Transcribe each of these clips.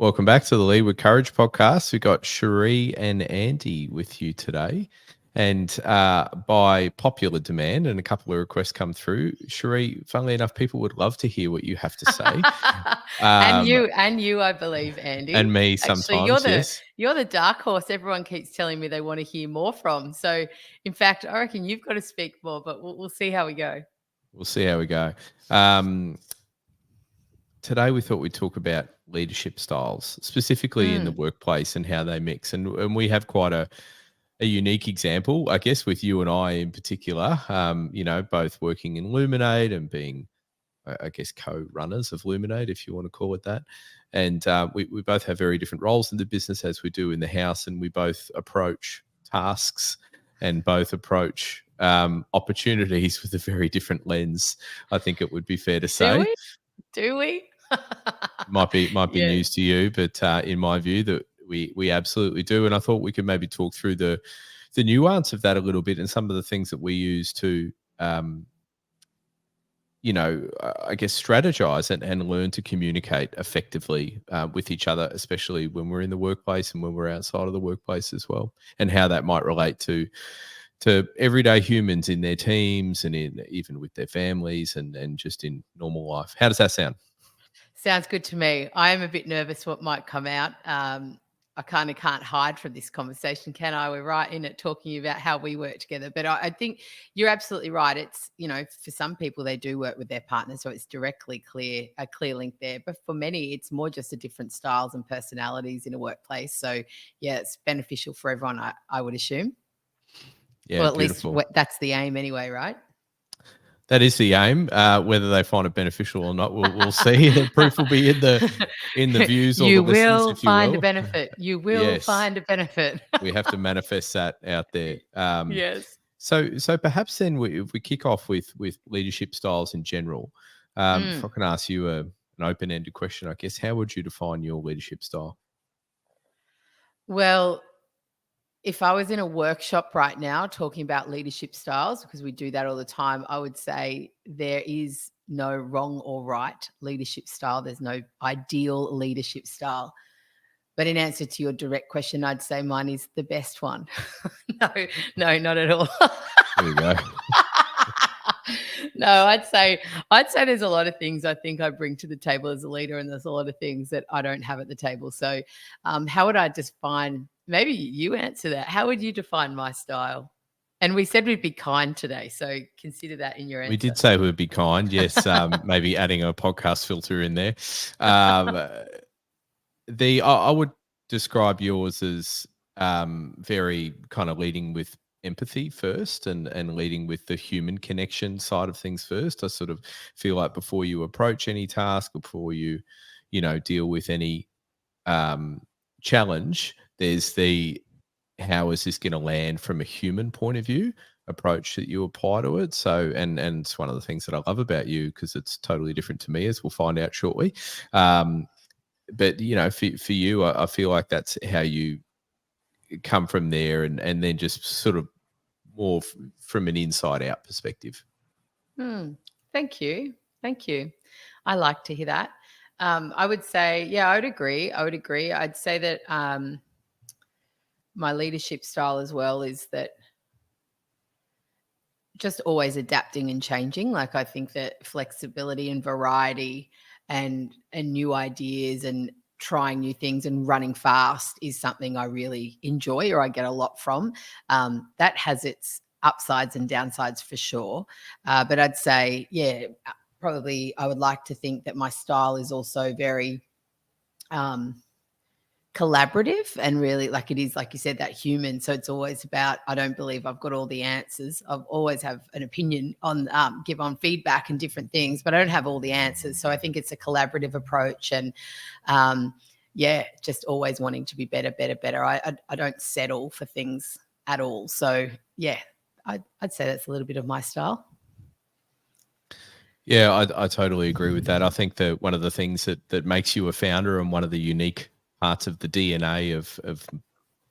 Welcome back to the Lead with Courage podcast. We've got Cherie and Andy with you today. And by popular demand and a couple of requests come through, Cherie, funnily enough, people would love to hear what you have to say. And you, I believe, Andy. And me Actually, sometimes, yes. you're the dark horse everyone keeps telling me they want to hear more from. So, in fact, I reckon you've got to speak more, but we'll see how we go. We'll see how we go. Today, we thought we'd talk about leadership styles, specifically in the workplace and how they mix. And we have quite a unique example, I guess, with you and I in particular, both working in Luminate and being, I guess, co-runners of Luminate, if you want to call it that. And we both have very different roles in the business as we do in the house, and we both approach tasks and both approach opportunities with a very different lens, I think it would be fair to say. Do we? Might be news to you, but in my view, that we absolutely do. And I thought we could maybe talk through the nuance of that a little bit and some of the things that we use to, I guess, strategize and learn to communicate effectively with each other, especially when we're in the workplace and when we're outside of the workplace as well, and how that might relate to everyday humans in their teams and even with their families and just in normal life. How does that sound? Sounds good to me. I am a bit nervous what might come out. I kind of can't hide from this conversation, can I? We're right in it talking about how we work together. But I think you're absolutely right. It's, for some people, they do work with their partner, so it's directly a clear link there. But for many, it's more just the different styles and personalities in a workplace. So, yeah, it's beneficial for everyone, I would assume. Yeah, well, at beautiful. least that's the aim anyway, right? That is the aim. Whether they find it beneficial or not, we'll see. The proof will be in the views or you the listens, will if you find will. a benefit. You will find a benefit. We have to manifest that out there. Yes. So perhaps then if we kick off with leadership styles in general, if I can ask you an open-ended question, I guess, how would you define your leadership style? Well, if I was in a workshop right now talking about leadership styles, because we do that all the time, I would say there is no wrong or right leadership style. There's no ideal leadership style. But in answer to your direct question, I'd say mine is the best one. No, not at all. There you go. No, I'd say there's a lot of things I think I bring to the table as a leader, and there's a lot of things that I don't have at the table. So how would I define, maybe you answer that. How would you define my style? And we said we'd be kind today, so consider that in your answer. We did say we'd be kind, yes, maybe adding a podcast filter in there. I would describe yours as very kind of leading with empathy first and leading with the human connection side of things first. I sort of feel like before you approach any task, before you deal with any challenge, there's the how is this going to land from a human point of view approach that you apply to it. So and it's one of the things that I love about you, because it's totally different to me, as we'll find out shortly. But for you, I feel like that's how you come from there, and then just sort of more from an inside out perspective. Thank you. I like to hear that. I would say, yeah, I would agree. I'd say that my leadership style as well is that just always adapting and changing. Like, I think that flexibility and variety and new ideas and trying new things and running fast is something I really enjoy, or I get a lot from. That has its upsides and downsides for sure. But I'd say, yeah, probably I would like to think that my style is also very collaborative and really, like, it is, like you said, that human. So it's always about, I don't believe I've got all the answers. I've always have an opinion on, give on feedback and different things, but I don't have all the answers. So I think it's a collaborative approach, and just always wanting to be better. I don't settle for things at all. So yeah, I'd say that's a little bit of my style. Yeah, I totally agree with that. I think that one of the things that makes you a founder, and one of the unique parts of the DNA of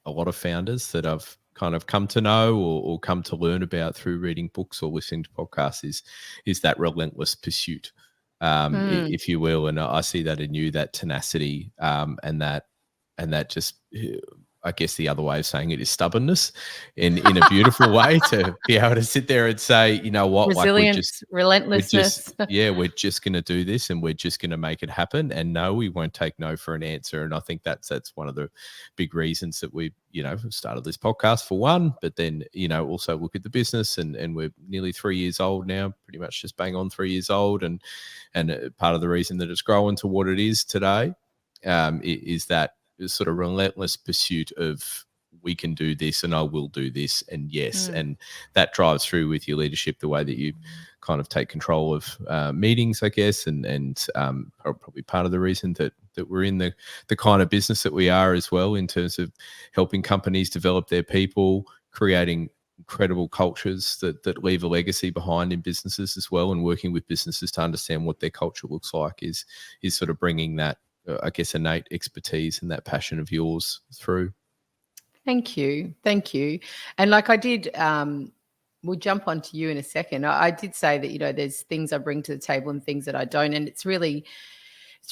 a lot of founders that I've kind of come to know or come to learn about through reading books or listening to podcasts is that relentless pursuit if you will. And I see that in you, that tenacity, and that just, I guess the other way of saying it is stubbornness in a beautiful way, to be able to sit there and say, you know what, resilience, relentlessness. we're just going to do this, and we're just going to make it happen. And no, we won't take no for an answer. And I think that's one of the big reasons that we, started this podcast, for one, but then, also look at the business, and we're nearly 3 years old now, pretty much just bang on 3 years old. And part of the reason that it's grown to what it is today is that sort of relentless pursuit of, we can do this, and I will do this, and yes. And that drives through with your leadership, the way that you kind of take control of meetings, I guess, and probably part of the reason that we're in the kind of business that we are as well, in terms of helping companies develop their people, creating incredible cultures that leave a legacy behind in businesses as well, and working with businesses to understand what their culture looks like is sort of bringing that, I guess, innate expertise and that passion of yours through. Thank you. And like I did, we'll jump onto you in a second. I did say that, there's things I bring to the table and things that I don't. And it's really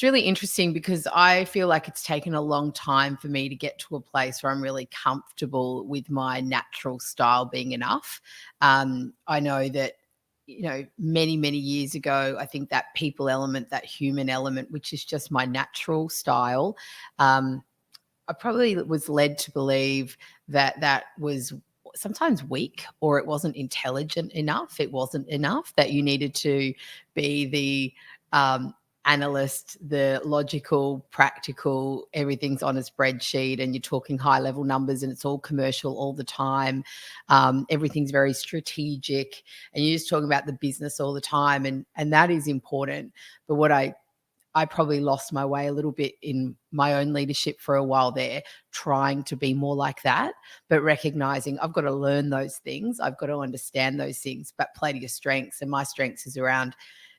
interesting, because I feel like it's taken a long time for me to get to a place where I'm really comfortable with my natural style being enough. I know that, many, many years ago, I think that people element, that human element, which is just my natural style, I probably was led to believe that was sometimes weak, or it wasn't intelligent enough. It wasn't enough, that you needed to be the analyst, the logical, practical, everything's on a spreadsheet, and you're talking high level numbers, and it's all commercial all the time. Everything's very strategic, and you're just talking about the business all the time. And that is important. But what I probably lost my way a little bit in my own leadership for a while there, trying to be more like that, but recognizing I've got to learn those things. I've got to understand those things, but play to your strengths. And my strengths is around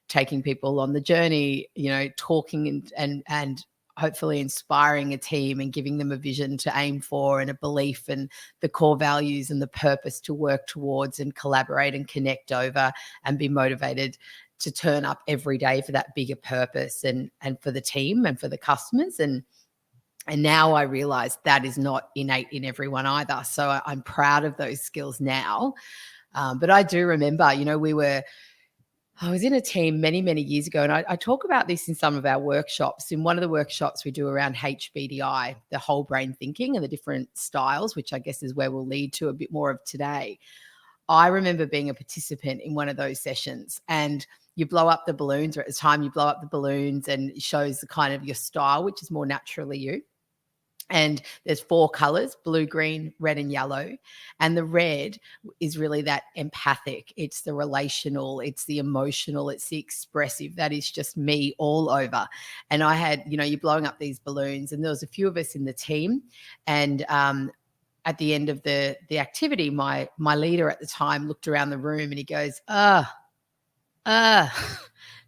taking people on the journey, talking and hopefully inspiring a team and giving them a vision to aim for, and a belief, and the core values and the purpose to work towards, and collaborate and connect over, and be motivated to turn up every day for that bigger purpose, and for the team and for the customers. And now I realize that is not innate in everyone either. So I'm proud of those skills now. But I do remember, I was in a team many, many years ago, and I talk about this in some of our workshops. In one of the workshops we do around HBDI, the whole brain thinking, and the different styles, which I guess is where we'll lead to a bit more of today. I remember being a participant in one of those sessions, and you blow up the balloons, or at the time you blow up the balloons, and it shows the kind of your style, which is more naturally you. And there's 4 colors: blue, green, red, and yellow. And the red is really that empathic. It's the relational, it's the emotional, it's the expressive. That is just me all over. And I had, you're blowing up these balloons, and there was a few of us in the team. And at the end of the activity, my leader at the time looked around the room, and he goes,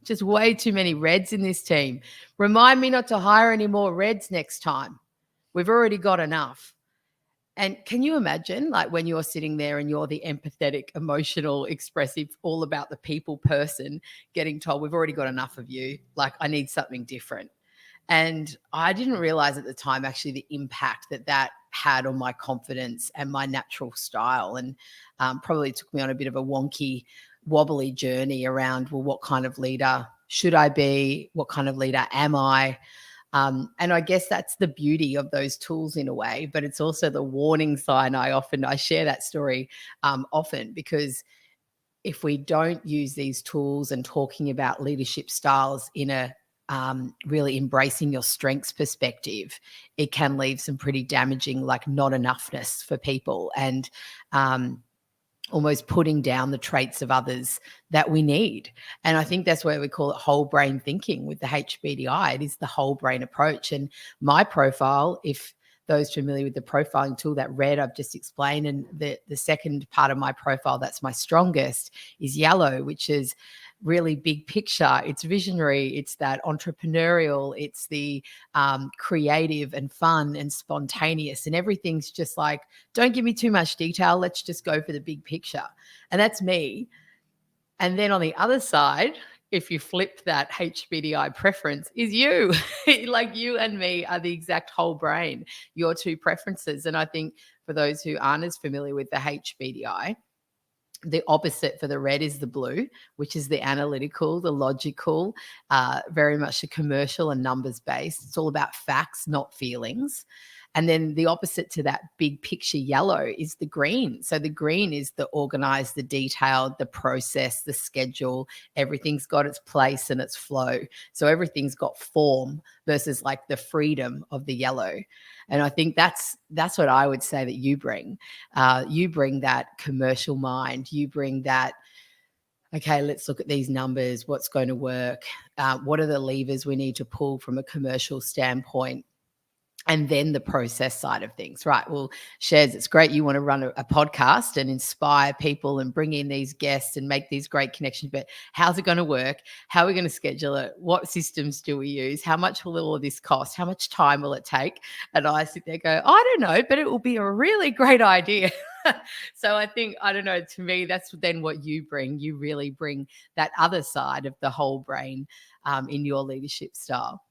just way too many reds in this team. Remind me not to hire any more reds next time. We've already got enough. And can you imagine, like, when you're sitting there and you're the empathetic, emotional, expressive, all about the people person, getting told, we've already got enough of you. Like, I need something different. And I didn't realize at the time actually the impact that had on my confidence and my natural style. And probably took me on a bit of a wonky, wobbly journey around, well, what kind of leader should I be? What kind of leader am I? And I guess that's the beauty of those tools in a way, but it's also the warning sign. I share that story often, because if we don't use these tools and talking about leadership styles in a really embracing your strengths perspective, it can leave some pretty damaging, like, not enoughness for people, and almost putting down the traits of others that we need. And I think that's where we call it whole brain thinking with the HBDI. It is the whole brain approach. And my profile, if those familiar with the profiling tool, that red I've just explained, and the second part of my profile that's my strongest is yellow, which is really big picture. It's visionary. It's that entrepreneurial. It's the creative and fun and spontaneous, and everything's just like, don't give me too much detail. Let's just go for the big picture. And that's me. And then on the other side if you flip that HBDI preference, is you. Like you and me are the exact whole brain, your two preferences. And I think for those who aren't as familiar with the HBDI, the opposite for the red is the blue, which is the analytical, the logical, very much the commercial and numbers based. It's all about facts, not feelings. And then the opposite to that big picture yellow is the green. So the green is the organized, the detailed, the process, the schedule. Everything's got its place and its flow. So everything's got form versus like the freedom of the yellow. And I think that's what I would say that you bring. You bring that commercial mind. You bring that, okay, let's look at these numbers. What's going to work? What are the levers we need to pull from a commercial standpoint? And then the process side of things, right? Well, Shez, it's great you want to run a podcast and inspire people and bring in these guests and make these great connections, but how's it going to work? How are we going to schedule it? What systems do we use? How much will all of this cost? How much time will it take? And I sit there and go, I don't know, but it will be a really great idea. So I think, I don't know, to me, that's then what you bring. You really bring that other side of the whole brain in your leadership style.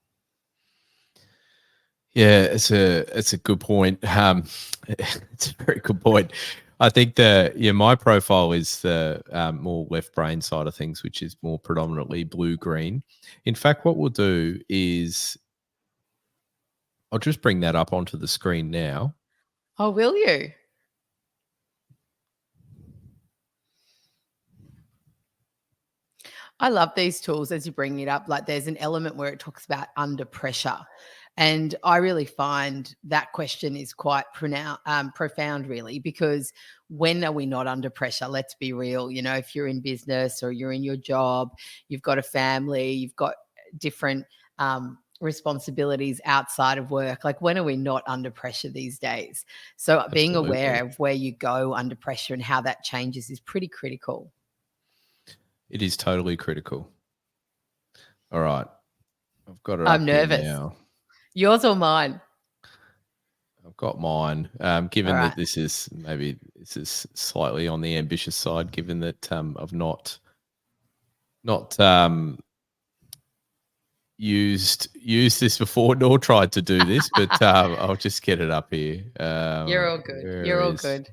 Yeah, it's a good point. It's a very good point. I think my profile is the more left brain side of things, which is more predominantly blue green. In fact, what we'll do is I'll just bring that up onto the screen now. Oh, will you? I love these tools as you bring it up. Like there's an element where it talks about under pressure. And I really find that question is quite profound, really, because when are we not under pressure? Let's be real. You know, if you're in business or you're in your job, you've got a family, you've got different responsibilities outside of work. Like when are we not under pressure these days? So being aware of where you go under pressure and how that changes is pretty critical. It is totally critical. All right. I've got it I'm up nervous. here now. Yours or mine? I've got mine. Given All that right. this is slightly on the ambitious side, given that I've not used this before nor tried to do this, but I'll just get it up here. You're all good. You're all good.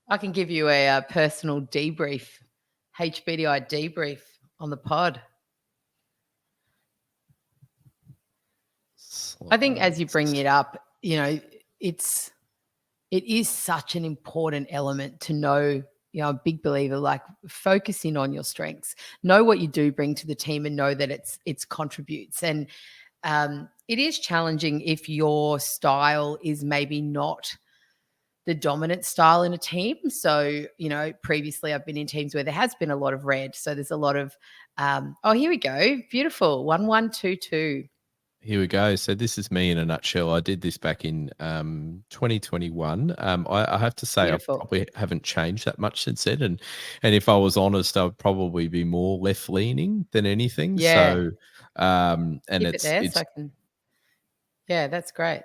I can give you a personal debrief, HBDI debrief on the pod. I think as you bring it up, you know, it is such an important element to know. You know, a big believer, like focusing on your strengths, know what you do bring to the team and know that it's contributes. And it is challenging if your style is maybe not the dominant style in a team. So, you know, previously I've been in teams where there has been a lot of red. So there's a lot of, oh, here we go. Beautiful. 1122. Here we go. So this is me in a nutshell. I did this back in 2021. I have to say Beautiful. I probably haven't changed that much since then. And if I was honest, I'd probably be more left leaning than anything. Yeah. So and Keep it there so I can. Yeah, that's great.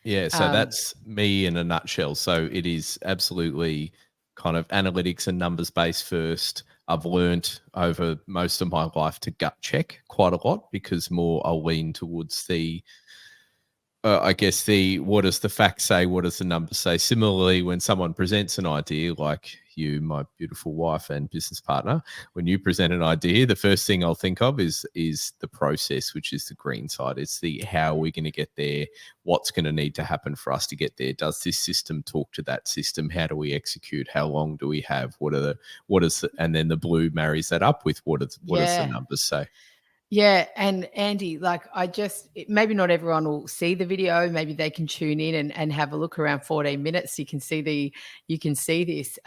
Yeah, so that's me in a nutshell. So it is absolutely kind of analytics and numbers based first. I've learnt over most of my life to gut check quite a lot because more I'll lean towards the, I guess what does the facts say? What does the numbers say? Similarly, when someone presents an idea, like you, my beautiful wife and business partner, when you present an idea, the first thing I'll think of is the process, which is the green side. It's the how are we going to get there? What's going to need to happen for us to get there? Does this system talk to that system? How do we execute? How long do we have? And then the blue marries that up with what does the numbers say? Yeah. And Andy, like maybe not everyone will see the video. Maybe they can tune in and have a look around 14 minutes. You can see this.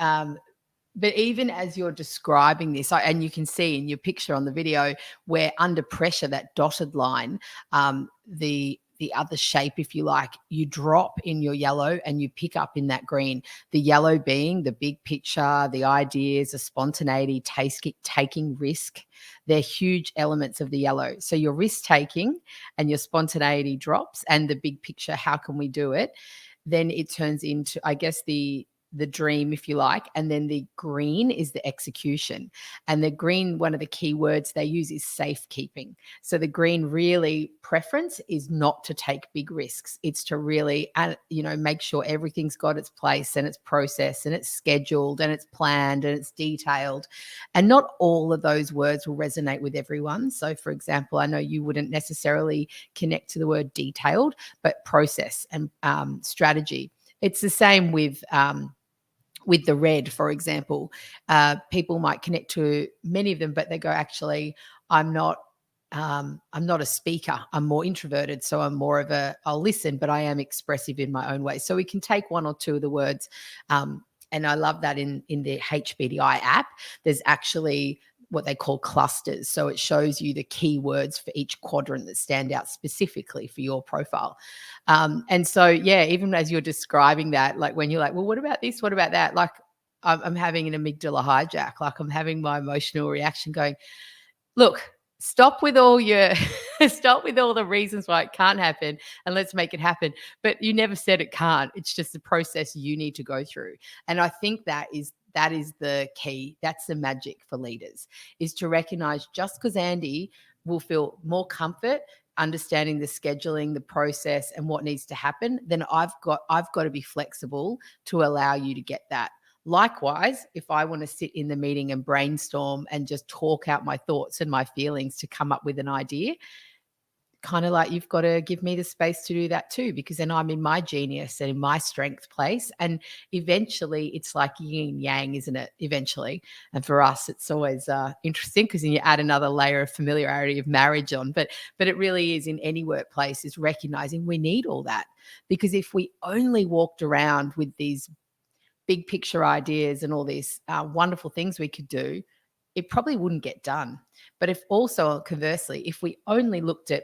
But even as you're describing this, and you can see in your picture on the video where under pressure, that dotted line, the other shape, if you like, you drop in your yellow and you pick up in that green. The yellow being the big picture, the ideas, the spontaneity, taking risk. They're huge elements of the yellow. So your risk taking and your spontaneity drops, and the big picture, how can we do it? Then it turns into, I guess, the the dream, if you like, and then the green is the execution. And the green, one of the key words they use is safekeeping. So the green really preference is not to take big risks. It's to really, make sure everything's got its place and its process and it's scheduled and it's planned and it's detailed. And not all of those words will resonate with everyone. So for example, I know you wouldn't necessarily connect to the word detailed, but process and strategy. It's the same with the red, for example. People might connect to many of them, but they go, actually, I'm not a speaker. I'm more introverted. So I'm more of I'll listen, but I am expressive in my own way. So we can take one or two of the words. And I love that in the HBDI app, there's actually what they call clusters. So it shows you the keywords for each quadrant that stand out specifically for your profile. And so, yeah, even as you're describing that, like when you're like, well, what about this? What about that? Like I'm having an amygdala hijack. Like I'm having my emotional reaction going, look, stop with all the reasons why it can't happen and let's make it happen. But you never said it can't. It's just the process you need to go through. And I think that is the key. That's the magic for leaders, is to recognize just because Andy will feel more comfort understanding the scheduling, the process and what needs to happen, then I've got to be flexible to allow you to get that. Likewise, if I want to sit in the meeting and brainstorm and just talk out my thoughts and my feelings to come up with an idea, kind of like you've got to give me the space to do that too, because then I'm in my genius and in my strength place. And eventually it's like yin and yang, isn't it? Eventually. And for us, it's always interesting because then you add another layer of familiarity of marriage on. But it really is in any workplace, is recognizing we need all that. Because if we only walked around with these big picture ideas and all these wonderful things we could do, it probably wouldn't get done. But if also, conversely, if we only looked at,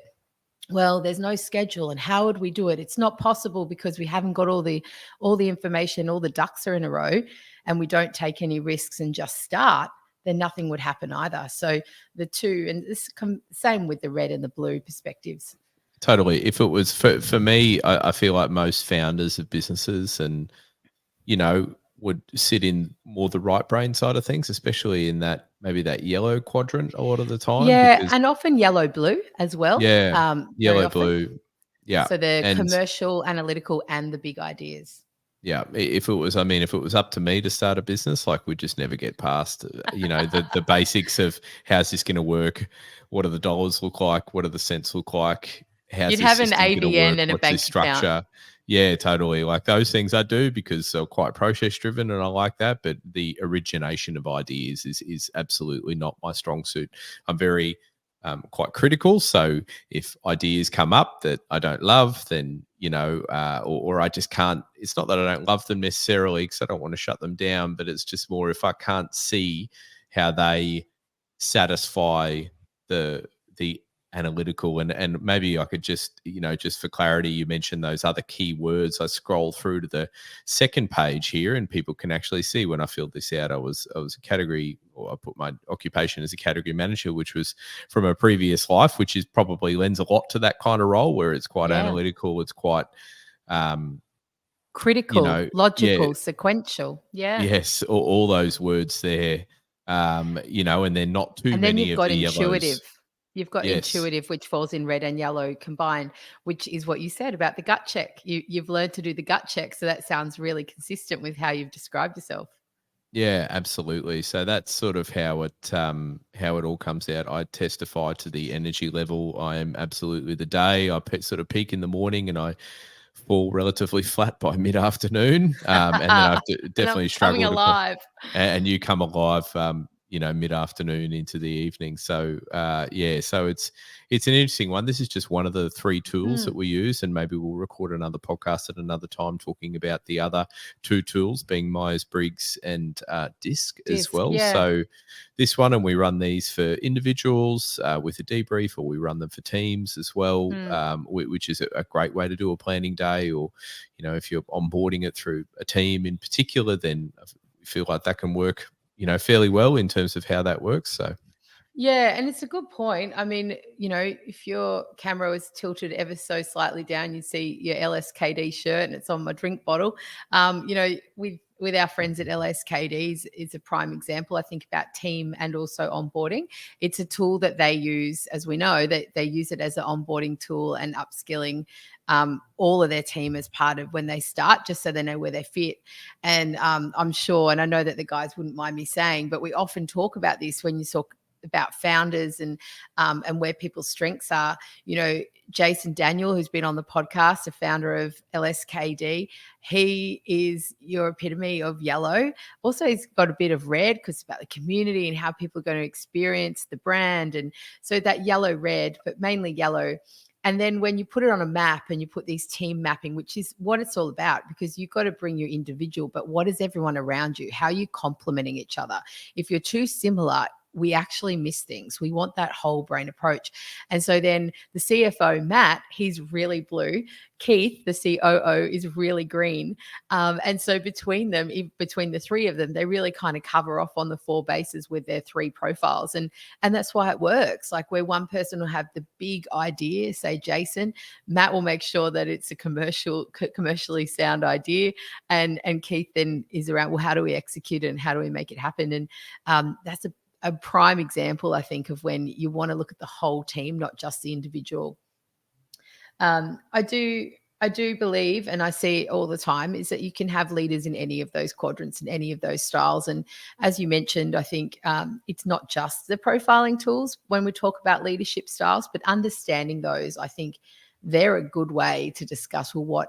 well, there's no schedule and how would we do it? It's not possible because we haven't got all the information, all the ducks are in a row, and we don't take any risks and just start, then nothing would happen either. So the two, and this same with the red and the blue perspectives. Totally. If it was for me, I feel like most founders of businesses and, would sit in more the right brain side of things, especially in that maybe that yellow quadrant a lot of the time. Yeah, and often yellow blue as well. Yeah, very yellow often. blue. Yeah. So the commercial, analytical, and the big ideas. Yeah, if it was up to me to start a business, like we'd just never get past, the basics of how's this going to work, what do the dollars look like, what do the cents look like, how's You'd this have an system going to ABN work, and a what's bank this structure? account. Yeah, totally. Like those things I do because they're quite process driven and I like that. But the origination of ideas is absolutely not my strong suit. I'm very quite critical. So if ideas come up that I don't love, then, or I just can't, it's not that I don't love them necessarily because I don't want to shut them down, but it's just more if I can't see how they satisfy the analytical and maybe I could just, just for clarity, you mentioned those other key words. I scroll through to the second page here and people can actually see when I filled this out, I was a category, or I put my occupation as a category manager, which was from a previous life, which is probably lends a lot to that kind of role where it's quite analytical. It's quite, critical, logical, sequential. Yeah. Yes. All those words there, and then not too many of the intuitive. yellows. You've got intuitive, which falls in red and yellow combined, which is what you said about the gut check. You've learned to do the gut check. So that sounds really consistent with how you've described yourself. Yeah, absolutely. So that's sort of how it all comes out. I testify to the energy level. I am absolutely the day. I sort of peak in the morning and I fall relatively flat by mid-afternoon. And then I definitely struggle coming alive. And you come alive, mid-afternoon into the evening. So, so it's an interesting one. This is just one of the three tools that we use, and maybe we'll record another podcast at another time talking about the other two tools being Myers-Briggs and DISC as well. Yeah. So this one, and we run these for individuals with a debrief, or we run them for teams as well, which is a great way to do a planning day, or, if you're onboarding it through a team in particular, then I feel like that can work fairly well in terms of how that works. So Yeah, and it's a good point. I mean, if your camera was tilted ever so slightly down, you'd see your LSKD shirt, and it's on my drink bottle. With our friends at LSKDs is a prime example. I think about team and also onboarding. It's a tool that they use, as we know, that they use it as an onboarding tool and upskilling all of their team as part of when they start, just so they know where they fit. And I'm sure, and I know that the guys wouldn't mind me saying, but we often talk about this when you talk about founders and where people's strengths are. Jason Daniel, who's been on the podcast, the founder of LSKD, he is your epitome of yellow. Also, he's got a bit of red because it's about the community and how people are going to experience the brand. And so that yellow, red, but mainly yellow. And then when you put it on a map and you put these team mapping, which is what it's all about, because you've got to bring your individual, but what is everyone around you? How are you complementing each other? If you're too similar, we actually miss things. We want that whole brain approach. And so then the CFO, Matt, he's really blue. Keith, the COO, is really green. And so between the three of them, they really kind of cover off on the 4 bases with their 3 profiles. And that's why it works. Like, where one person will have the big idea, say Jason, Matt will make sure that it's a commercially sound idea. And Keith then is around, well, how do we execute it and how do we make it happen? And that's a prime example, I think, of when you want to look at the whole team, not just the individual. I do believe, and I see it all the time, is that you can have leaders in any of those quadrants and any of those styles. And as you mentioned, I think it's not just the profiling tools when we talk about leadership styles, but understanding those, I think they're a good way to discuss, well,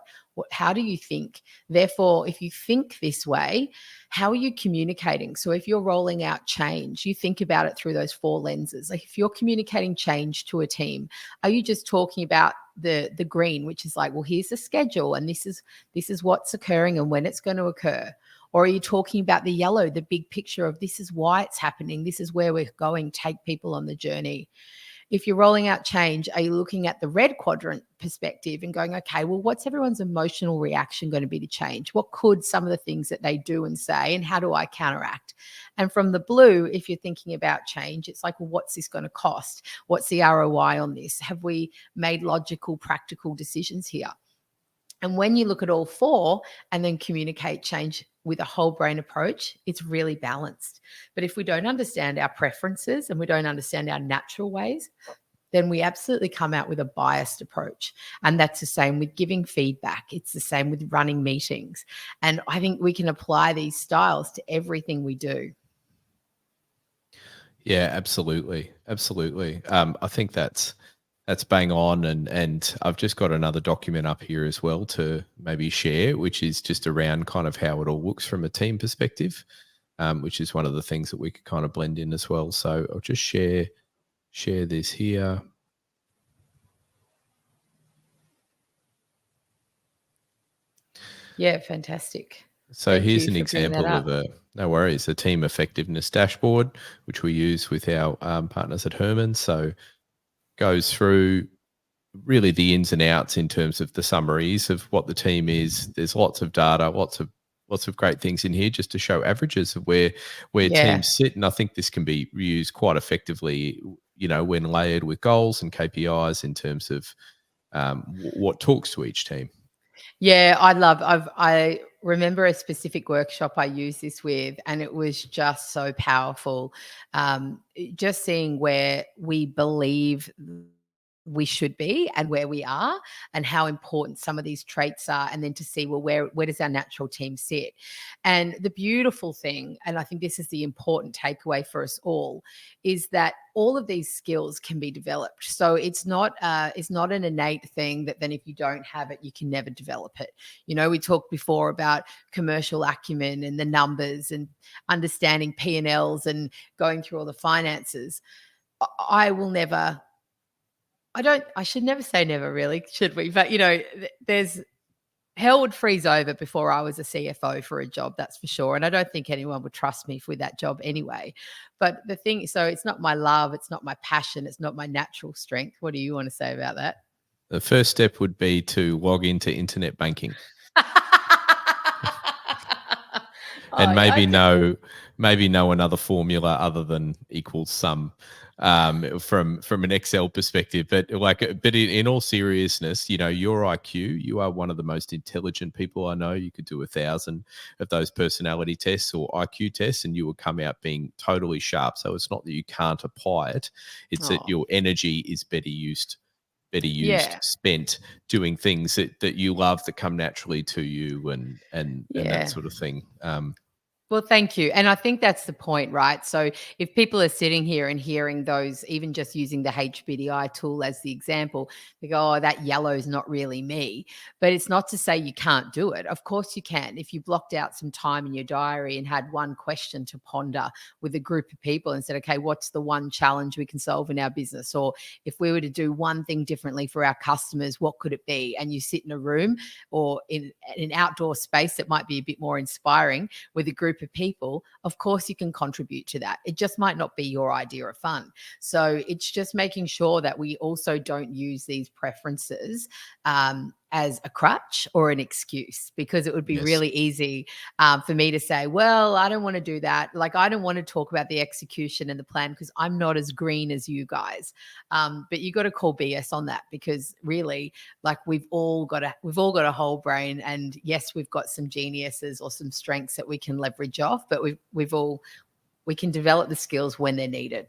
how do you think? Therefore, if you think this way, how are you communicating? So if you're rolling out change, you think about it through those 4 lenses. Like, if you're communicating change to a team, are you just talking about the green, which is like, well, here's the schedule and this is what's occurring and when it's going to occur? Or are you talking about the yellow, the big picture of this is why it's happening, this is where we're going, take people on the journey? If you're rolling out change, are you looking at the red quadrant perspective and going, okay, well, what's everyone's emotional reaction going to be to change? What could some of the things that they do and say, and how do I counteract? And from the blue, if you're thinking about change, it's like, well, what's this going to cost? What's the ROI on this? Have we made logical, practical decisions here? And when you look at all 4 and then communicate change with a whole brain approach, it's really balanced. But if we don't understand our preferences and we don't understand our natural ways, then we absolutely come out with a biased approach. And that's the same with giving feedback. It's the same with running meetings. And I think we can apply these styles to everything we do. Yeah, absolutely. Absolutely. I think that's bang on. And I've just got another document up here as well to maybe share, which is just around kind of how it all looks from a team perspective, which is one of the things that we could kind of blend in as well. So I'll just share this here. Yeah, fantastic. So here's an example of a team effectiveness dashboard, which we use with our partners at Herrmann. So goes through really the ins and outs in terms of the summaries of what the team is. There's lots of data, lots of great things in here just to show averages of where teams sit. And I think this can be used quite effectively, when layered with goals and KPIs in terms of what talks to each team. Yeah, I remember a specific workshop I used this with, and it was just so powerful. Just seeing where we believe we should be and where we are and how important some of these traits are, and then to see, well, where does our natural team sit? And the beautiful thing, and I think this is the important takeaway for us all, is that all of these skills can be developed. So it's not an innate thing that then if you don't have it, you can never develop it. We talked before about commercial acumen and the numbers and understanding P&Ls and going through all the finances. I should never say never, really, should we? But, there's hell would freeze over before I was a CFO for a job, that's for sure. And I don't think anyone would trust me with that job anyway. But the thing, so it's not my love, it's not my passion, it's not my natural strength. What do you want to say about that? The first step would be to log into internet banking. and I maybe know another formula other than equals sum from an Excel perspective. But in all seriousness, you know, your IQ, you are one of the most intelligent people I know. You could do 1,000 of those personality tests or IQ tests, and you will come out being totally sharp. So it's not that you can't apply it; it's that your energy is better used, spent doing things that you love, that come naturally to you, and that sort of thing. Well, thank you. And I think that's the point, right? So if people are sitting here and hearing those, even just using the HBDI tool as the example, they go, oh, that yellow is not really me. But it's not to say you can't do it. Of course you can. If you blocked out some time in your diary and had one question to ponder with a group of people and said, okay, what's the one challenge we can solve in our business? Or if we were to do one thing differently for our customers, what could it be? And you sit in a room or in an outdoor space that might be a bit more inspiring with a group of people, of course you can contribute to that. It just might not be your idea of fun. So it's just making sure that we also don't use these preferences as a crutch or an excuse, because it would be really easy for me to say, well, I don't want to do that. Like, I don't want to talk about the execution and the plan because I'm not as green as you guys. But you got to call BS on that, because really, like, we've all got a whole brain, and yes, we've got some geniuses or some strengths that we can leverage off, but we can develop the skills when they're needed.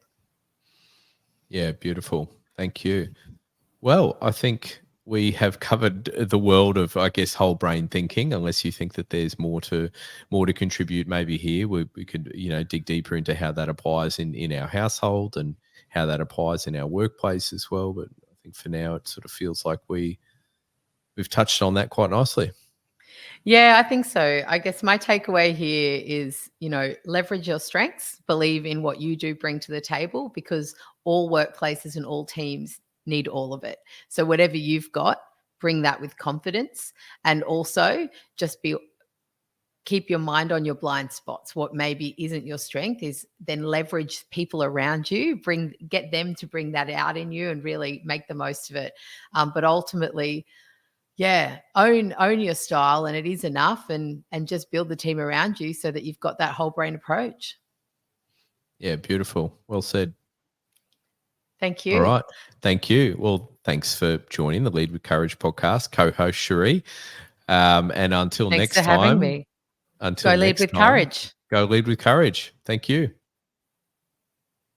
Yeah, beautiful. Thank you. Well, I think we have covered the world of, I guess, whole brain thinking. Unless you think that there's more to contribute, maybe here we could, you know, dig deeper into how that applies in our household and how that applies in our workplace as well. But I think for now, it sort of feels like we've touched on that quite nicely. Yeah, I think so. I guess my takeaway here is, you know, leverage your strengths, believe in what you do bring to the table, because all workplaces and all teams need all of it. So whatever you've got, bring that with confidence, and also just keep your mind on your blind spots. What maybe isn't your strength is then leverage people around you, get them to bring that out in you and really make the most of it. But ultimately, yeah, own your style, and it is enough, and just build the team around you so that you've got that whole brain approach. Yeah, beautiful. Well said. Thank you. All right. Thank you. Well, thanks for joining the Lead with Courage podcast, co-host Cherie. And until Thanks next for having time, me. until Go lead next with time, courage. go lead with courage. Thank you.